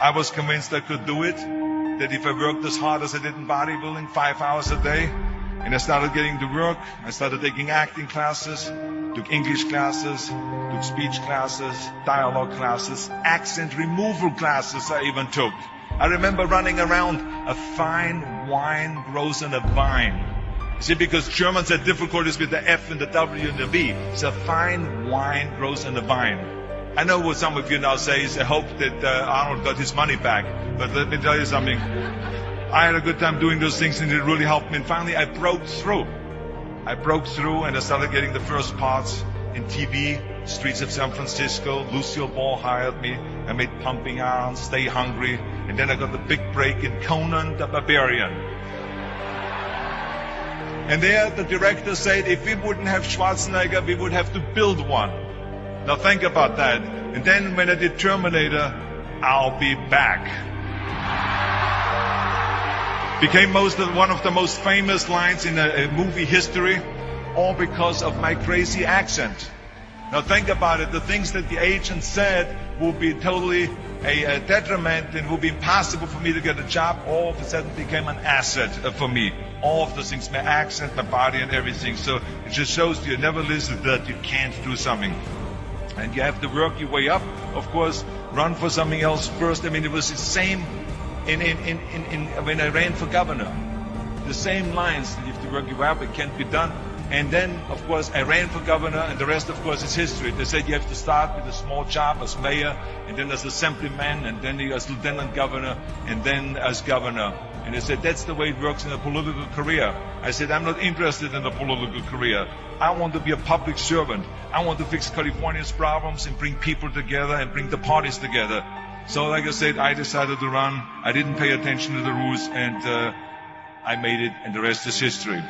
I was convinced I could do it, that if I worked as hard as I did in bodybuilding, 5 hours a day, and I started getting to work, I started taking acting classes, took English classes, took speech classes, dialogue classes, accent removal classes I even took. I remember running around, a fine wine grows in a vine. You see, because Germans had difficulties with the F and the W and the V. So a fine wine grows in a vine. I know what some of you now say is, I hope that Arnold got his money back. But let me tell you something. I had a good time doing those things and it really helped me. And finally I broke through. And I started getting the first parts in TV, Streets of San Francisco. Lucille Ball hired me. I made Pumping Iron, Stay Hungry. And then I got the big break in Conan the Barbarian. And there the director said, if we wouldn't have Schwarzenegger, we would have to build one. Now think about that. And then when I did Terminator, I'll be back. Became one of the most famous lines in a movie history, all because of my crazy accent. Now think about it, the things that the agent said will be totally a detriment and will be impossible for me to get a job, all of a sudden became an asset for me. All of those things, my accent, my body and everything. So it just shows you never listen that you can't do something. And you have to work your way up, of course, run for something else first. I mean, it was the same when I ran for governor. The same lines, that you have to work your way up, it can't be done. And then, of course, I ran for governor, and the rest, of course, is history. They said you have to start with a small job as mayor, and then as assemblyman, and then as lieutenant governor, and then as governor. And they said, that's the way it works in a political career. I said, I'm not interested in a political career. I want to be a public servant. I want to fix California's problems and bring people together and bring the parties together. So like I said, I decided to run. I didn't pay attention to the rules, and I made it, and the rest is history.